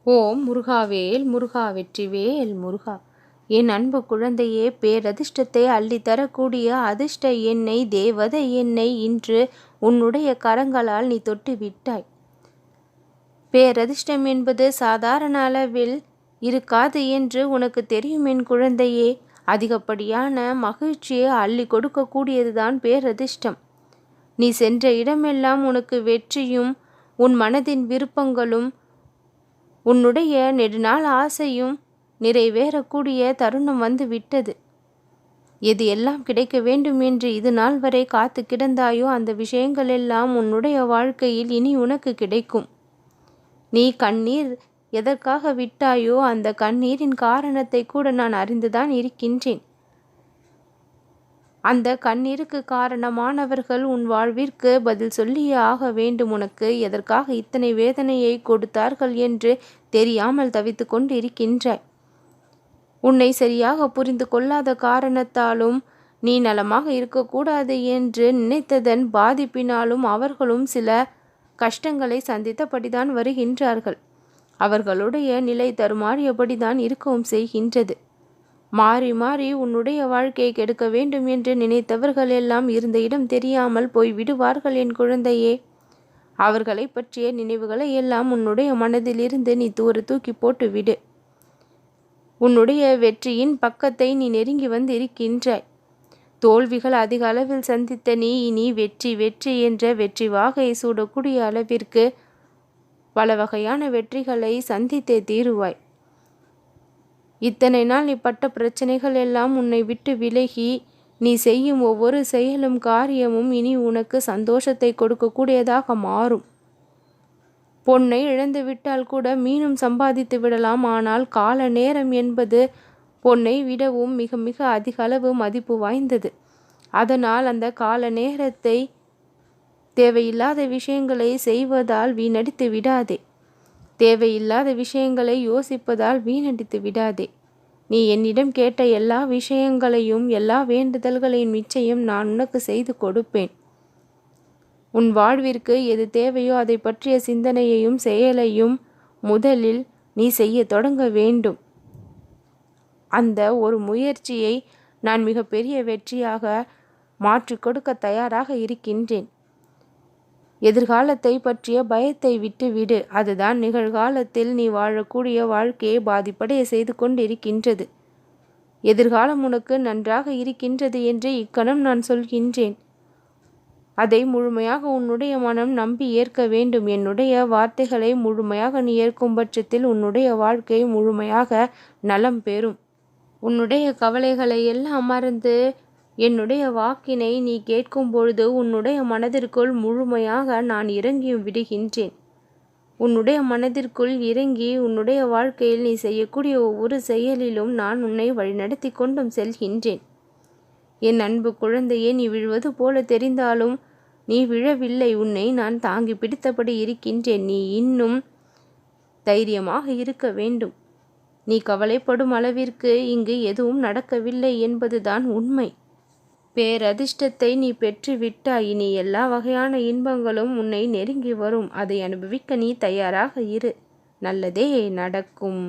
ஓம் முருகாவேல் முருகா வெற்றிவேல் முருகா. என் அன்பு குழந்தையே, பேரதிர்ஷ்டத்தை அள்ளித்தரக்கூடிய அதிர்ஷ்ட எண்ணை தேவதை எண்ணை இன்று உன்னுடைய கரங்களால் நீ தொட்டு விட்டாய். பேரதிர்ஷ்டம் என்பது சாதாரண அளவில் இருக்காது என்று உனக்கு தெரியும் என் குழந்தையே. அதிகப்படியான மகிழ்ச்சியை அள்ளி கொடுக்கக்கூடியதுதான் பேரதிர்ஷ்டம். நீ சென்ற இடமெல்லாம் உனக்கு வெற்றியும் உன் மனதின் விருப்பங்களும் உன்னுடைய நெடுநாள் ஆசையும் நிறைவேறக்கூடிய தருணம் வந்து விட்டது. எது எல்லாம் கிடைக்க வேண்டும் என்று இது நாள் வரை காத்து கிடந்தாயோ அந்த விஷயங்கள் எல்லாம் உன்னுடைய வாழ்க்கையில் இனி உனக்கு கிடைக்கும். நீ கண்ணீர் எதற்காக விட்டாயோ அந்த கண்ணீரின் காரணத்தை கூட நான் அறிந்துதான் இருக்கின்றேன். அந்த கண்ணீருக்கு காரணமானவர்கள் உன் வாழ்விற்கு பதில் சொல்லியே ஆக வேண்டும். உனக்கு எதற்காக இத்தனை வேதனையை கொடுத்தார்கள் என்று தெரியாமல் தவித்து கொண்டு இருக்கின்றாய். உன்னை சரியாக புரிந்து கொள்ளாத காரணத்தாலும் நீ நலமாக இருக்கக்கூடாது என்று நினைத்ததன் பாதிப்பினாலும் அவர்களும் சில கஷ்டங்களை சந்தித்தபடிதான் வருகின்றார்கள். அவர்களுடைய நிலை தருமாறியபடிதான் இருக்கவும் செய்கின்றது. மாறி மாறி உன்னுடைய வாழ்க்கையை கெடுக்க வேண்டும் என்று நினைத்தவர்கள் எல்லாம் இருந்த இடம் தெரியாமல் போய் விடுவார்கள் என் குழந்தையே. அவர்களை பற்றிய நினைவுகளை எல்லாம் உன்னுடைய மனதிலிருந்து நீ தூக்கி போட்டு விடு. உன்னுடைய வெற்றியின் பக்கத்தை நீ நெருங்கி வந்து இருக்கின்றாய். தோல்விகள் அதிக அளவில் சந்தித்த நீ இனி வெற்றி வெற்றி என்ற வெற்றி வாகையை சூடக்கூடிய அளவிற்கு பல வகையான வெற்றிகளை சந்தித்தே தீருவாய். இத்தனை நாள் நீ பட்ட பிரச்சனைகள் எல்லாம் உன்னை விட்டு விலகி நீ செய்யும் ஒவ்வொரு செயலும் காரியமும் இனி உனக்கு சந்தோஷத்தை கொடுக்கக்கூடியதாக மாறும். பொன்னை இழந்து விட்டால் கூட மீண்டும் சம்பாதித்து விடலாம். ஆனால் கால நேரம் என்பது பொன்னை விடவும் மிக மிக அதிக அளவு மதிப்பு வாய்ந்தது. அதனால் அந்த கால நேரத்தை தேவையில்லாத விஷயங்களை செய்வதால் வீணடித்து விடாதே. தேவையில்லாத விஷயங்களை யோசிப்பதால் வீணடித்து விடாதே. நீ என்னிடம் கேட்ட எல்லா விஷயங்களையும் எல்லா வேண்டுதல்களையும் நிச்சயம் நான் உனக்கு செய்து கொடுப்பேன். உன் வாழ்விற்கு எது தேவையோ அதை பற்றிய சிந்தனையையும் செயலையும் முதலில் நீ செய்ய தொடங்க வேண்டும். அந்த ஒரு முயற்சியை நான் மிகப்பெரிய வெற்றியாக மாற்றி கொடுக்க தயாராக இருக்கின்றேன். எதிர்காலத்தை பற்றிய பயத்தை விட்டு விடு. அதுதான் நிகழ்காலத்தில் நீ வாழக்கூடிய வாழ்க்கையை பாதிப்படைய செய்து கொண்டிருக்கின்றது. எதிர்காலம் உனக்கு நன்றாக இருக்கின்றது என்று இக்கணம் நான் சொல்கின்றேன். அதை முழுமையாக உன்னுடைய மனம் நம்பி ஏற்க வேண்டும். என்னுடைய வார்த்தைகளை முழுமையாக நீ ஏற்கும் பட்சத்தில் உன்னுடைய வாழ்க்கை முழுமையாக நலம் பெறும். உன்னுடைய கவலைகளை எல்லாம் மறந்து என்னுடைய வாக்கினை நீ கேட்கும் பொழுது உன்னுடைய மனதிற்குள் முழுமையாக நான் இறங்கியும் விடுகின்றேன். உன்னுடைய மனதிற்குள் இறங்கி உன்னுடைய வாழ்க்கையில் நீ செய்யக்கூடிய ஒவ்வொரு செயலிலும் நான் உன்னை வழிநடத்தி கொண்டும் செல்கின்றேன். என் அன்பு குழந்தையே, நீ விழுவது போல தெரிந்தாலும் நீ விழவில்லை. உன்னை நான் தாங்கி பிடித்தபடி இருக்கின்றேன். நீ இன்னும் தைரியமாக இருக்க வேண்டும். நீ கவலைப்படும் அளவிற்கு இங்கு எதுவும் நடக்கவில்லை என்பதுதான் உண்மை. பேரதிர்ஷ்டத்தை நீ பெற்று விட்டாய். இனி எல்லா வகையான இன்பங்களும் உன்னை நெருங்கி வரும். அதை அனுபவிக்க நீ தயாராக இரு. நல்லதே நடக்கும்.